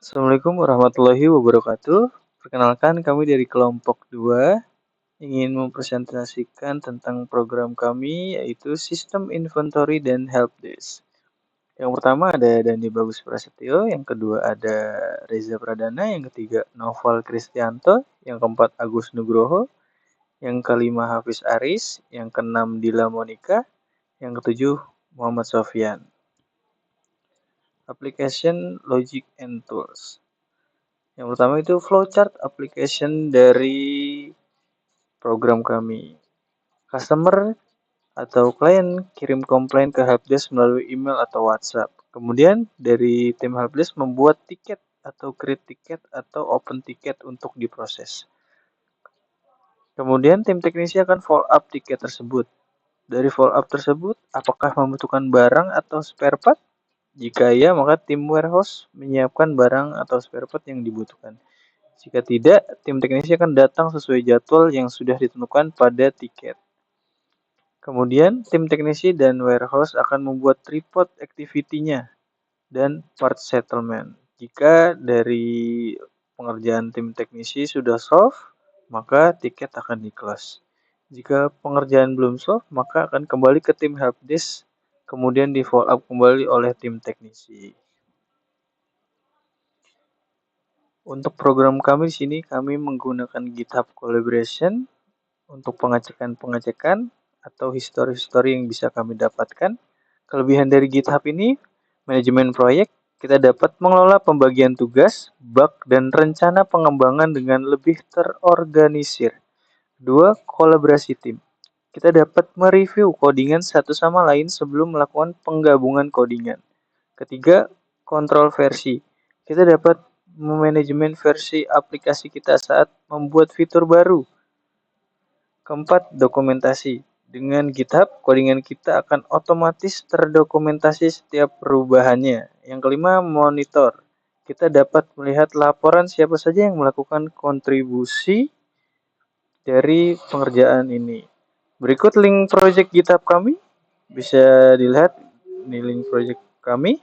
Assalamualaikum warahmatullahi wabarakatuh. Perkenalkan kami dari kelompok 2 ingin mempresentasikan tentang program kami yaitu Sistem Inventory dan Helpdesk. Yang pertama ada Dani Bagus Prasetyo, yang kedua ada Reza Pradana, yang ketiga Noval Kristianto, yang keempat Agus Nugroho, yang kelima Hafiz Aris, yang keenam Dila Monika, yang ketujuh Muhammad Sofyan. Application Logic and Tools. Yang pertama itu flowchart application dari program kami. Customer atau klien kirim komplain ke helpdesk melalui email atau WhatsApp. Kemudian dari tim helpdesk membuat tiket atau create tiket atau open tiket untuk diproses. Kemudian tim teknisi akan follow up tiket tersebut. Dari follow up tersebut, apakah membutuhkan barang atau spare part? Jika iya, maka tim warehouse menyiapkan barang atau spare part yang dibutuhkan. Jika tidak, tim teknisi akan datang sesuai jadwal yang sudah ditentukan pada tiket. Kemudian, tim teknisi dan warehouse akan membuat report activity-nya dan part settlement. Jika dari pengerjaan tim teknisi sudah solve, maka tiket akan di-close. Jika pengerjaan belum solve, maka akan kembali ke tim helpdesk, kemudian di follow up kembali oleh tim teknisi. Untuk program kami di sini, kami menggunakan GitHub Collaboration untuk pengecekan-pengecekan atau histori-histori yang bisa kami dapatkan. Kelebihan dari GitHub ini, manajemen proyek, kita dapat mengelola pembagian tugas, bug, dan rencana pengembangan dengan lebih terorganisir. Kedua, kolaborasi tim. Kita dapat mereview codingan satu sama lain sebelum melakukan penggabungan codingan. Ketiga, kontrol versi. Kita dapat memanajemen versi aplikasi kita saat membuat fitur baru. Keempat, dokumentasi. Dengan GitHub, codingan kita akan otomatis terdokumentasi setiap perubahannya. Yang kelima, monitor. Kita dapat melihat laporan siapa saja yang melakukan kontribusi dari pengerjaan ini. Berikut link project GitHub kami. Bisa dilihat di link project kami.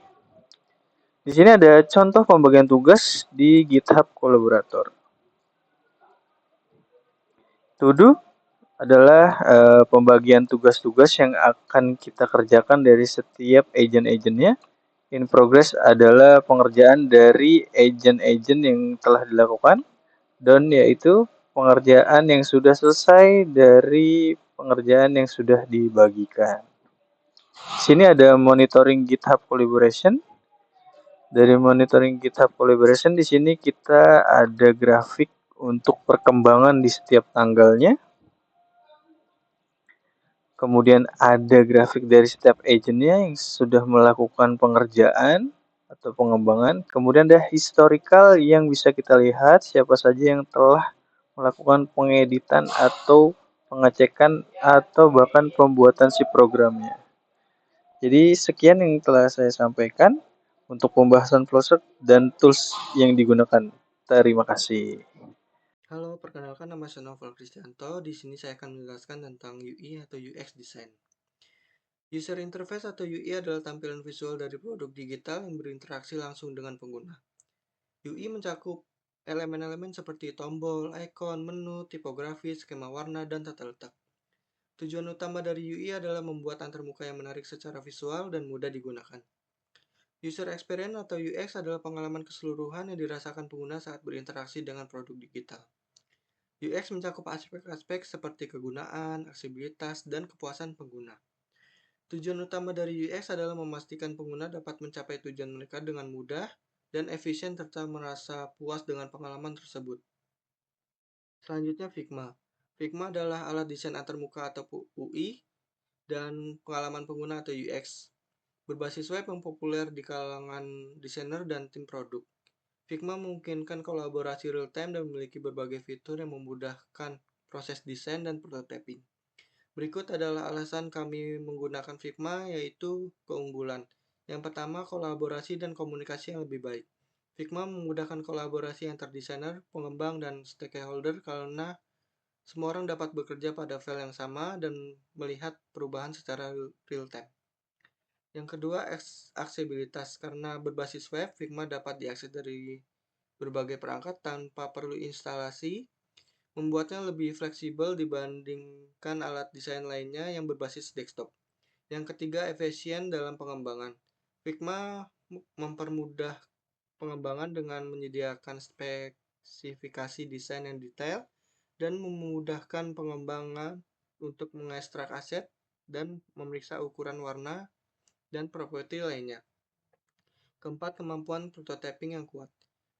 Di sini ada contoh pembagian tugas di GitHub Collaborator. To do adalah pembagian tugas-tugas yang akan kita kerjakan dari setiap agent-agentnya. In progress adalah pengerjaan dari agent-agent yang telah dilakukan. Done yaitu pengerjaan yang sudah selesai dari pengerjaan yang sudah dibagikan. Di sini ada monitoring GitHub Collaboration. Dari monitoring GitHub Collaboration di sini kita ada grafik untuk perkembangan di setiap tanggalnya. Kemudian ada grafik dari setiap agentnya yang sudah melakukan pengerjaan atau pengembangan. Kemudian ada historical yang bisa kita lihat siapa saja yang telah melakukan pengeditan atau pengecekan atau bahkan pembuatan si programnya. Jadi sekian yang telah saya sampaikan untuk pembahasan flowchart dan tools yang digunakan. Terima kasih. Halo, perkenalkan nama saya Noval Kristianto. Di sini saya akan menjelaskan tentang UI atau UX Design. User Interface atau UI adalah tampilan visual dari produk digital yang berinteraksi langsung dengan pengguna. UI mencakup elemen-elemen seperti tombol, ikon, menu, tipografi, skema warna, dan tata letak. Tujuan utama dari UI adalah membuat antarmuka yang menarik secara visual dan mudah digunakan. User Experience atau UX adalah pengalaman keseluruhan yang dirasakan pengguna saat berinteraksi dengan produk digital. UX mencakup aspek-aspek seperti kegunaan, aksesibilitas, dan kepuasan pengguna. Tujuan utama dari UX adalah memastikan pengguna dapat mencapai tujuan mereka dengan mudah dan efisien serta merasa puas dengan pengalaman tersebut. Selanjutnya Figma. Figma adalah alat desain antarmuka atau UI dan pengalaman pengguna atau UX. Berbasis web yang populer di kalangan desainer dan tim produk. Figma memungkinkan kolaborasi real-time dan memiliki berbagai fitur yang memudahkan proses desain dan prototyping. Berikut adalah alasan kami menggunakan Figma, yaitu keunggulan. Yang pertama, kolaborasi dan komunikasi yang lebih baik. Figma memudahkan kolaborasi antar desainer, pengembang, dan stakeholder karena semua orang dapat bekerja pada file yang sama dan melihat perubahan secara real-time. Yang kedua, aksesibilitas. Karena berbasis web, Figma dapat diakses dari berbagai perangkat tanpa perlu instalasi, membuatnya lebih fleksibel dibandingkan alat desain lainnya yang berbasis desktop. Yang ketiga, efisien dalam pengembangan. Figma mempermudah pengembangan dengan menyediakan spesifikasi desain yang detail dan memudahkan pengembangan untuk mengekstrak aset dan memeriksa ukuran warna dan properti lainnya. Keempat, kemampuan prototyping yang kuat.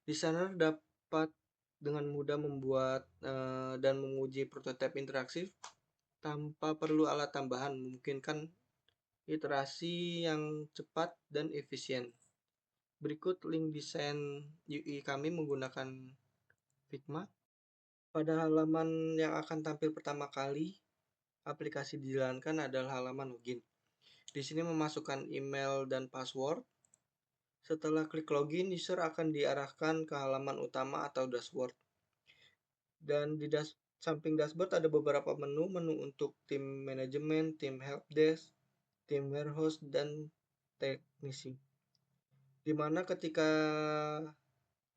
Desainer dapat dengan mudah membuat dan menguji prototipe interaktif tanpa perlu alat tambahan, memungkinkan iterasi yang cepat dan efisien. Berikut link desain UI kami menggunakan Figma. Pada halaman yang akan tampil pertama kali, aplikasi dijalankan adalah halaman login. Di sini memasukkan email dan password. Setelah klik login, user akan diarahkan ke halaman utama atau dashboard. Dan di samping dashboard ada beberapa menu untuk tim manajemen, tim helpdesk, tim warehouse, dan teknisi. Dimana ketika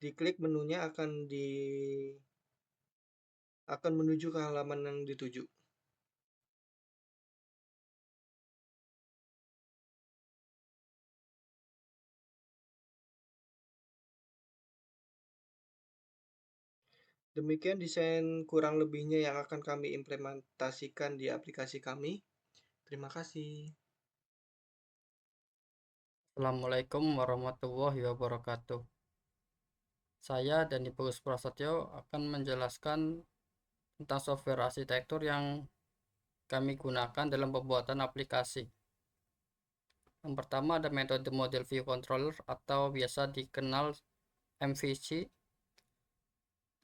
diklik menunya akan menuju ke halaman yang dituju. Demikian desain kurang lebihnya yang akan kami implementasikan di aplikasi kami. Terima kasih. Assalamualaikum warahmatullahi wabarakatuh. Saya Dani Bagus Prasetyo akan menjelaskan tentang software arsitektur yang kami gunakan dalam pembuatan aplikasi. Yang pertama ada metode Model View Controller atau biasa dikenal MVC.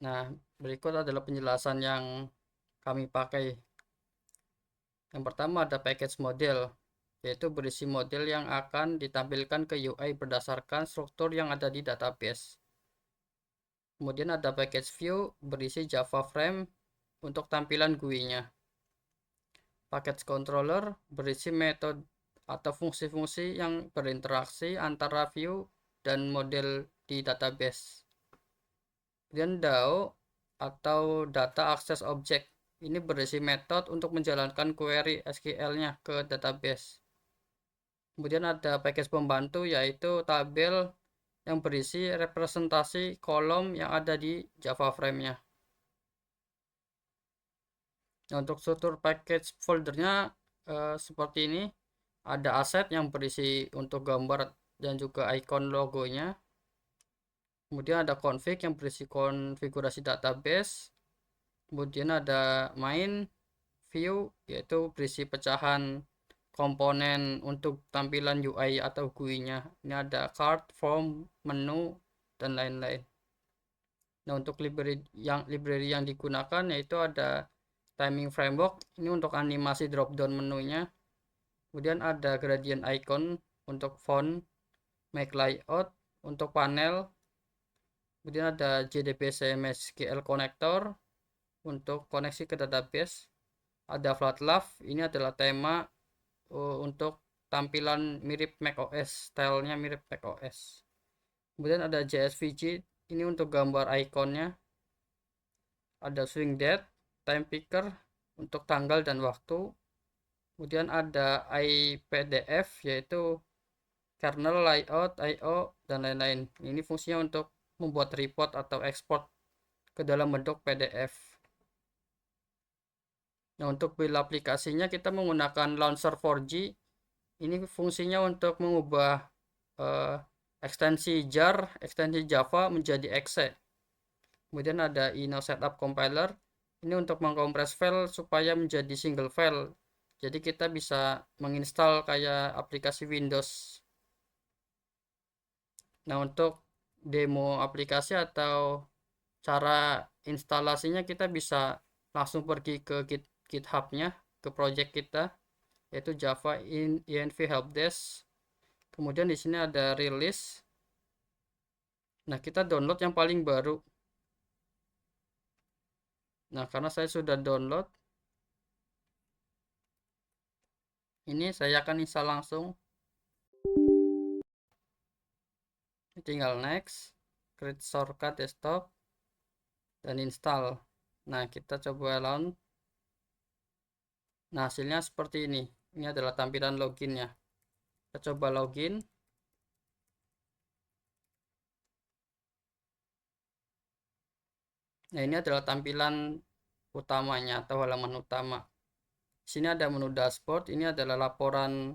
Nah, berikut adalah penjelasan yang kami pakai. Yang pertama ada package model, yaitu berisi model yang akan ditampilkan ke UI berdasarkan struktur yang ada di database. Kemudian ada package view berisi Java frame untuk tampilan GUI-nya. Package controller berisi metode atau fungsi-fungsi yang berinteraksi antara view dan model di database. Kemudian DAO atau Data Access Object ini berisi metode untuk menjalankan query SQL-nya ke database. Kemudian ada package pembantu yaitu tabel yang berisi representasi kolom yang ada di Java frame-nya. Nah, untuk struktur package foldernya seperti ini. Ada aset yang berisi untuk gambar dan juga icon logonya. Kemudian ada config yang berisi konfigurasi database. Kemudian ada main view yaitu berisi pecahan komponen untuk tampilan UI atau GUI-nya. Ini ada card, form, menu, dan lain-lain. Nah, untuk library yang digunakan yaitu ada timing framework ini untuk animasi drop down menunya. Kemudian ada gradient icon untuk font, make layout untuk panel. Kemudian ada JDBC MySQL connector untuk koneksi ke database. Ada Flatlove, ini adalah tema untuk tampilan mirip macOS, stylenya mirip macOS. Kemudian ada JSVG, ini untuk gambar ikonnya. Ada swing date, time picker untuk tanggal dan waktu. Kemudian ada iPDF yaitu kernel, layout, I/O, dan lain-lain. Ini fungsinya untuk membuat report atau export ke dalam bentuk PDF. Nah, untuk build aplikasinya kita menggunakan launcher 4G. Ini fungsinya untuk mengubah eh, ekstensi jar, ekstensi Java menjadi exe. Kemudian ada ino setup compiler. Ini untuk mengkompres file supaya menjadi single file. Jadi kita bisa menginstal kayak aplikasi Windows. Nah, untuk demo aplikasi atau cara instalasinya kita bisa langsung pergi ke GitHub-nya, ke project kita yaitu Java env helpdesk. Kemudian di sini ada release. Nah, kita download yang paling baru. Nah, karena saya sudah download, ini saya akan install langsung. Tinggal next. create shortcut desktop dan install. Nah, kita coba launch. Nah, hasilnya seperti ini. Ini adalah tampilan loginnya. Kita coba login. Nah, ini adalah tampilan utamanya atau halaman utama. Di sini ada menu dashboard. Ini adalah laporan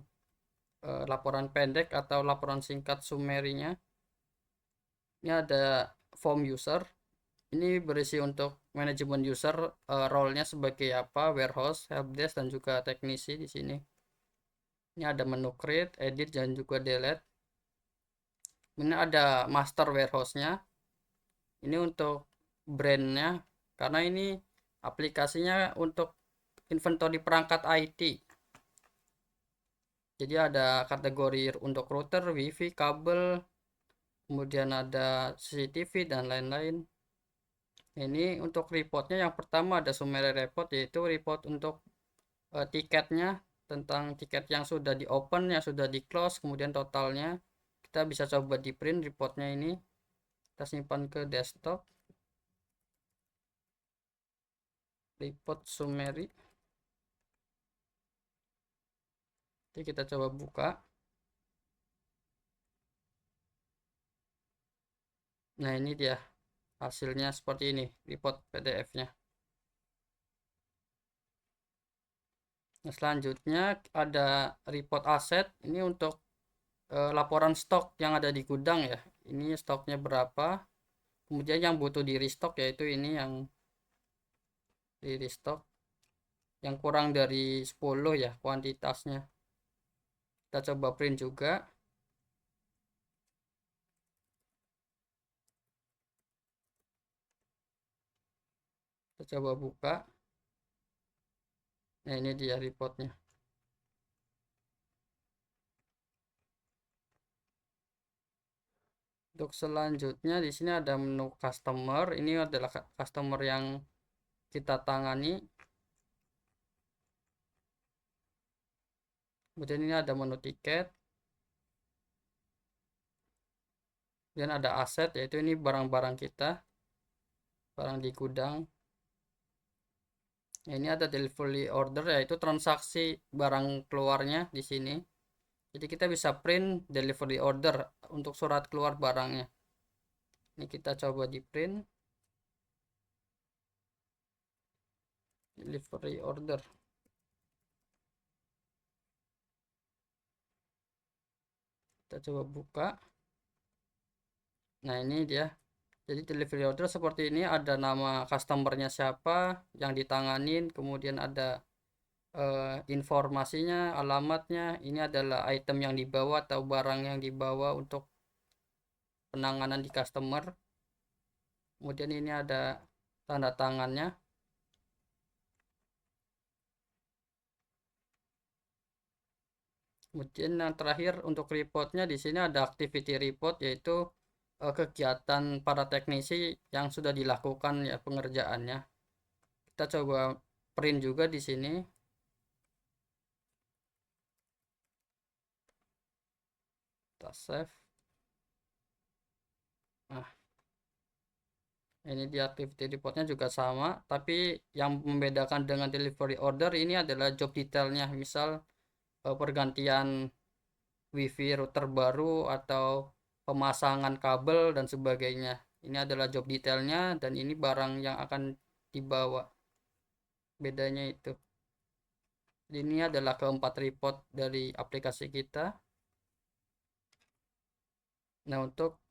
pendek atau laporan singkat summary-nya. Ini ada form user. Ini berisi untuk manajemen user, role-nya sebagai apa, warehouse, helpdesk, dan juga teknisi di sini. Ini ada menu create, edit, dan juga delete. Ini ada master warehouse-nya. Ini untuk brand-nya, karena ini aplikasinya untuk inventory perangkat IT. Jadi ada kategori untuk router, wifi, kabel, kemudian ada CCTV dan lain-lain. Ini untuk reportnya, yang pertama ada summary report, yaitu report untuk tiketnya, tentang tiket yang sudah di open, yang sudah di close, kemudian totalnya. Kita bisa coba di print reportnya ini, kita simpan ke desktop, report summary. Jadi kita coba buka. Nah, ini dia hasilnya seperti ini, report PDF-nya. Nah, selanjutnya ada report aset. Ini untuk laporan stok yang ada di gudang ya. Ini stoknya berapa. Kemudian yang butuh di restock, yaitu ini yang di restock yang kurang dari 10 ya kuantitasnya. Kita coba print juga. Kita coba buka. Nah, ini dia reportnya. Untuk selanjutnya di sini ada menu customer. Ini adalah customer yang kita tangani. Kemudian ini ada menu tiket. Kemudian ada aset, yaitu ini barang-barang kita, barang di gudang. Nah, ini ada delivery order, yaitu transaksi barang keluarnya di sini. Jadi kita bisa print delivery order untuk surat keluar barangnya. Ini kita coba di print delivery order. Kita coba buka. Nah, ini dia. Jadi delivery order seperti ini, ada nama customernya siapa yang ditanganin, kemudian ada informasinya, alamatnya. Ini adalah item yang dibawa atau barang yang dibawa untuk penanganan di customer. Kemudian ini ada tanda tangannya. Kemudian yang terakhir untuk reportnya, di sini ada activity report, yaitu kegiatan para teknisi yang sudah dilakukan ya pengerjaannya. Kita coba print juga di sini. Kita save. Nah, ini di activity reportnya juga sama, tapi yang membedakan dengan delivery order ini adalah job detailnya. Misal pergantian wifi router baru atau pemasangan kabel dan sebagainya. Ini adalah job detailnya dan ini barang yang akan dibawa. Bedanya itu. Ini adalah keempat report dari aplikasi kita. Nah, untuk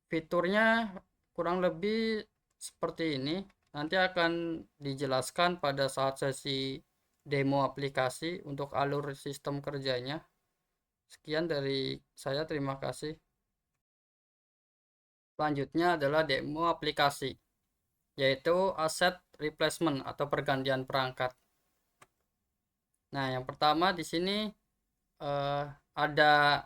fiturnya kurang lebih seperti ini. Nanti akan dijelaskan pada saat sesi demo aplikasi untuk alur sistem kerjanya. Sekian dari saya, terima kasih. Selanjutnya adalah demo aplikasi, yaitu asset replacement atau pergantian perangkat. Nah, yang pertama di sini ada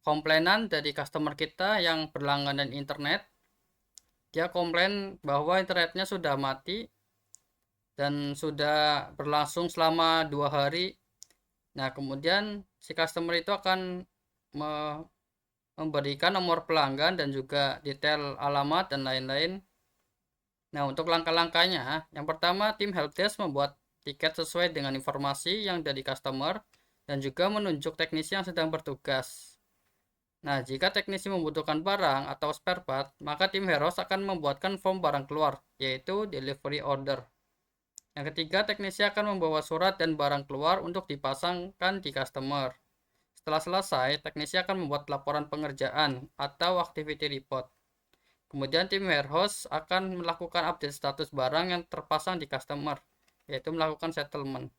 komplainan dari customer kita yang berlangganan internet. Dia komplain bahwa internetnya sudah mati dan sudah berlangsung selama 2 hari. Nah, kemudian si customer itu akan memberikan nomor pelanggan dan juga detail alamat dan lain-lain. Nah, untuk langkah-langkahnya, yang pertama tim helpdesk membuat tiket sesuai dengan informasi yang dari customer dan juga menunjuk teknisi yang sedang bertugas. Nah, jika teknisi membutuhkan barang atau spare part, maka tim Heroes akan membuatkan form barang keluar, yaitu delivery order. Yang ketiga, teknisi akan membawa surat dan barang keluar untuk dipasangkan di customer. Setelah selesai, teknisi akan membuat laporan pengerjaan atau activity report. Kemudian tim warehouse akan melakukan update status barang yang terpasang di customer, yaitu melakukan settlement.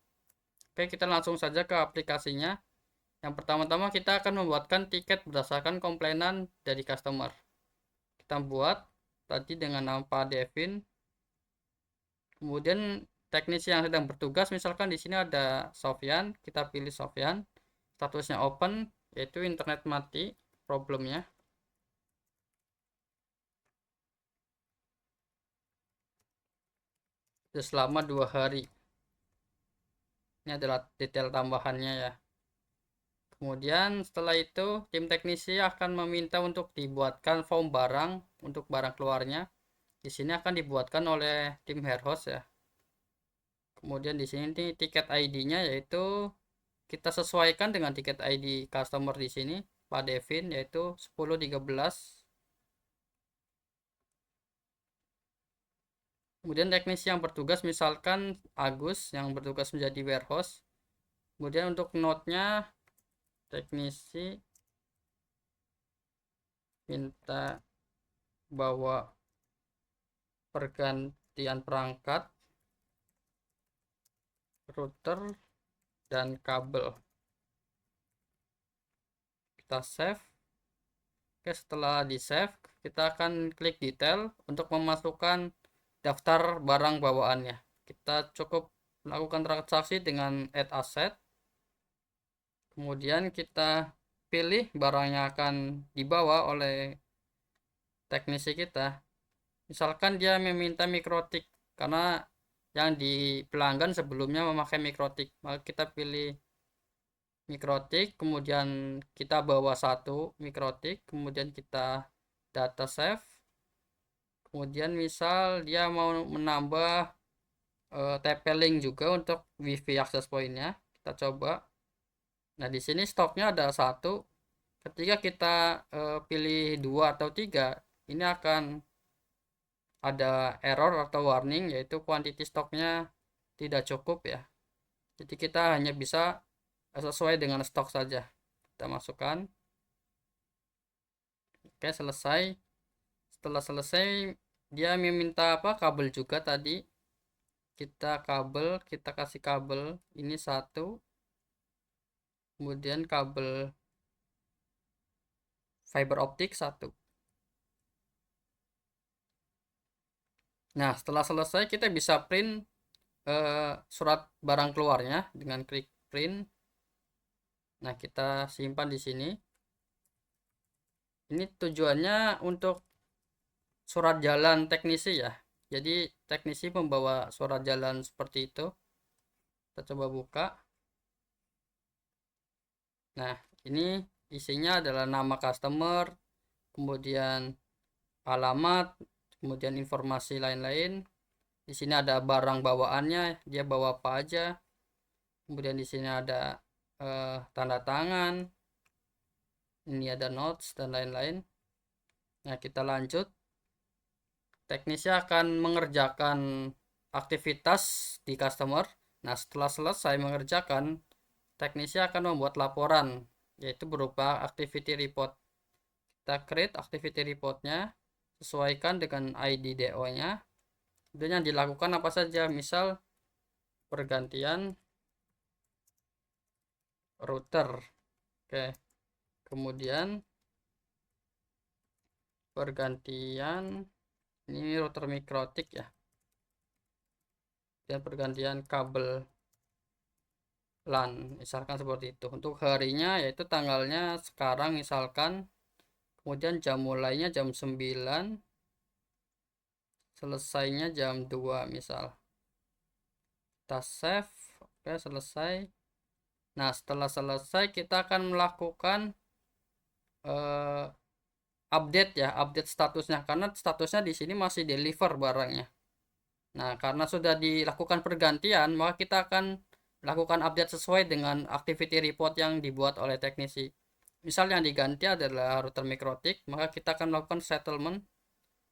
Oke, kita langsung saja ke aplikasinya. Yang pertama-tama kita akan membuatkan tiket berdasarkan komplainan dari customer. Kita buat tadi dengan nama Pak Devin. Kemudian teknisi yang sedang bertugas, misalkan di sini ada Sofyan, kita pilih Sofyan. Statusnya open, yaitu internet mati problemnya. Sudah selama 2 hari. Ini adalah detail tambahannya ya. Kemudian setelah itu tim teknisi akan meminta untuk dibuatkan form barang untuk barang keluarnya. Di sini akan dibuatkan oleh tim warehouse ya. Kemudian di sini tiket ID-nya yaitu kita sesuaikan dengan tiket ID customer di sini Pak Devin, yaitu 1013. Kemudian teknisi yang bertugas misalkan Agus yang bertugas menjadi warehouse. Kemudian untuk note-nya teknisi minta bawa pergantian perangkat, router, dan kabel. Kita save. Oke, setelah di save, kita akan klik detail untuk memasukkan daftar barang bawaannya. Kita cukup melakukan transaksi dengan add asset. Kemudian kita pilih barang yang akan dibawa oleh teknisi kita. Misalkan dia meminta mikrotik karena yang di pelanggan sebelumnya memakai mikrotik, maka kita pilih mikrotik, kemudian kita bawa satu mikrotik, kemudian kita data save. Kemudian misal dia mau menambah TP-Link juga untuk WiFi access point-nya, kita coba. Nah, di sini stoknya ada satu. Ketika kita pilih 2 atau 3, ini akan ada error atau warning, yaitu quantity stoknya tidak cukup ya. Jadi kita hanya bisa sesuai dengan stok saja. Kita masukkan. Oke, selesai. Setelah selesai, dia meminta apa? Kabel juga tadi. Kita kasih kabel ini satu. Kemudian kabel fiber optik satu. Nah, setelah selesai kita bisa print surat barang keluarnya dengan klik print. Nah, kita simpan di sini. Ini tujuannya untuk surat jalan teknisi ya. Jadi teknisi membawa surat jalan seperti itu. Kita coba buka. Nah, ini isinya adalah nama customer, kemudian alamat, kemudian informasi lain-lain. Di sini ada barang bawaannya, dia bawa apa aja. Kemudian di sini ada tanda tangan. Ini ada notes dan lain-lain. Nah, kita lanjut. Teknisi akan mengerjakan aktivitas di customer. Nah, setelah selesai mengerjakan, teknisi akan membuat laporan, yaitu berupa activity report. Kita create activity reportnya, sesuaikan dengan ID DO-nya. Dan yang dilakukan apa saja, misal pergantian router. Oke. Kemudian pergantian ini router mikrotik ya. Dan pergantian kabel LAN, misalkan seperti itu. Untuk harinya yaitu tanggalnya sekarang misalkan. Kemudian jam mulainya jam 9, selesainya jam 2 misal. Kita save. Oke, selesai. Nah, setelah selesai kita akan melakukan update ya, update statusnya, karena statusnya di sini masih deliver barangnya. Nah, karena sudah dilakukan pergantian, maka kita akan melakukan update sesuai dengan activity report yang dibuat oleh teknisi. Misal yang diganti adalah router mikrotik, maka kita akan melakukan settlement.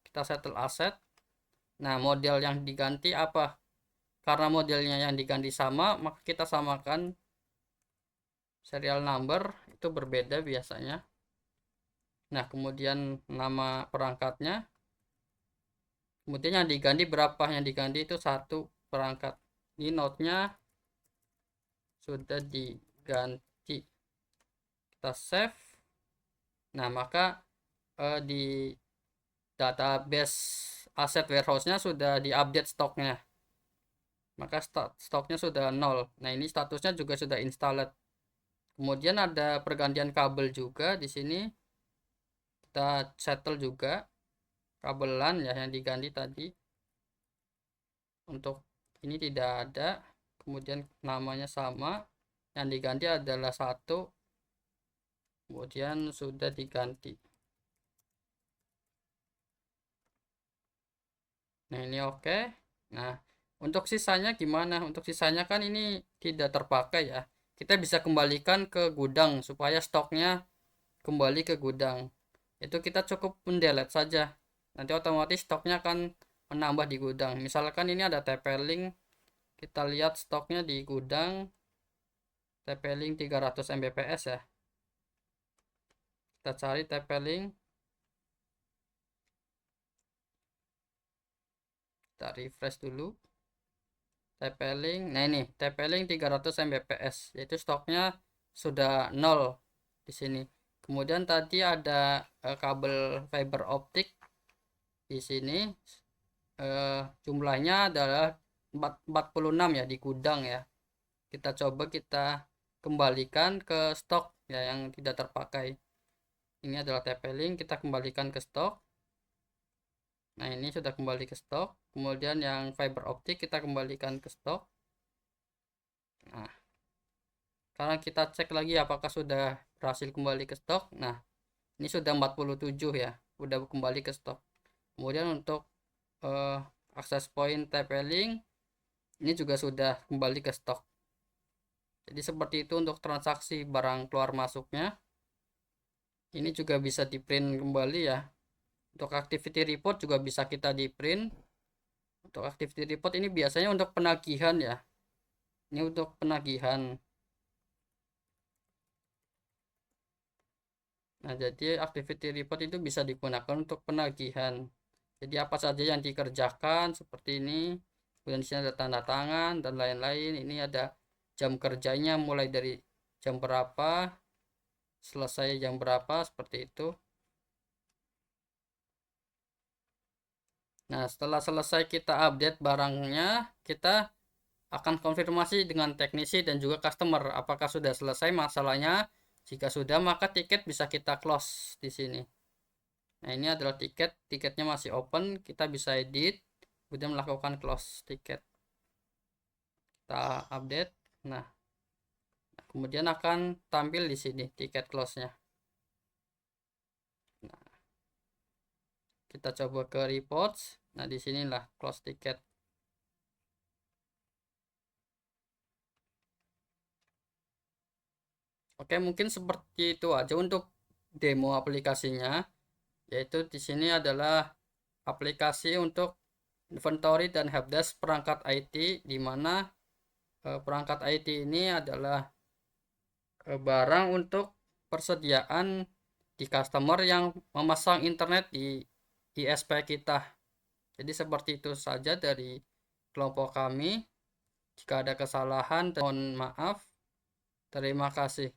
Kita settle aset. Nah, model yang diganti apa? Karena modelnya yang diganti sama, maka kita samakan serial number, itu berbeda biasanya. Nah, kemudian nama perangkatnya. Kemudian yang diganti berapa? Yang diganti itu 1 perangkat. Ini node-nya sudah diganti. Kita save. Nah, maka di database aset warehouse-nya sudah diupdate stoknya. Maka stoknya sudah 0. Nah, ini statusnya juga sudah installed. Kemudian ada pergantian kabel juga di sini. Kita settle juga kabel LAN ya yang diganti tadi. Untuk ini tidak ada. Kemudian namanya sama. Yang diganti adalah 1. Kemudian sudah diganti. Nah, ini oke. Nah, untuk sisanya gimana? Untuk sisanya kan ini tidak terpakai ya. Kita bisa kembalikan ke gudang supaya stoknya kembali ke gudang. Itu kita cukup mendelete saja. Nanti otomatis stoknya akan menambah di gudang. Misalkan ini ada TP-Link. Kita lihat stoknya di gudang. TP-Link 300 Mbps ya. Kita cari TP-Link. Kita refresh dulu. TP-Link. Nah, ini TP-Link 300 Mbps. Yaitu stoknya sudah 0 di sini. Kemudian tadi ada kabel fiber optik di sini. Jumlahnya adalah 46 ya di gudang ya. Kita coba kita kembalikan ke stok ya yang tidak terpakai. Ini adalah TP-Link, kita kembalikan ke stok. Nah, ini sudah kembali ke stok. Kemudian yang fiber optik kita kembalikan ke stok. Nah, sekarang kita cek lagi apakah sudah berhasil kembali ke stok. Nah, ini sudah 47 ya, udah kembali ke stok. Kemudian untuk access point TP-Link ini juga sudah kembali ke stok. Jadi seperti itu untuk transaksi barang keluar masuknya. Ini juga bisa di print kembali ya. Untuk activity report juga bisa kita di print. Untuk activity report ini biasanya untuk penagihan ya. Ini untuk penagihan. Nah, jadi activity report itu bisa digunakan untuk penagihan. Jadi apa saja yang dikerjakan seperti ini. Kemudian di sini ada tanda tangan dan lain-lain. Ini ada jam kerjanya mulai dari jam berapa, selesai jam berapa, seperti itu. Nah, setelah selesai kita update barangnya, kita akan konfirmasi dengan teknisi dan juga customer apakah sudah selesai masalahnya. Jika sudah, maka tiket bisa kita close di sini. Nah, ini adalah tiket, tiketnya masih open, kita bisa edit, kemudian melakukan close tiket. Kita update. Nah, kemudian akan tampil di sini tiket close-nya. Nah, kita coba ke reports. Nah, di sinilah close tiket. Oke, mungkin seperti itu aja untuk demo aplikasinya. Yaitu di sini adalah aplikasi untuk inventory dan helpdesk perangkat IT, di mana perangkat IT ini adalah barang untuk persediaan di customer yang memasang internet di ISP kita. Jadi seperti itu saja dari kelompok kami. Jika ada kesalahan, mohon maaf. Terima kasih.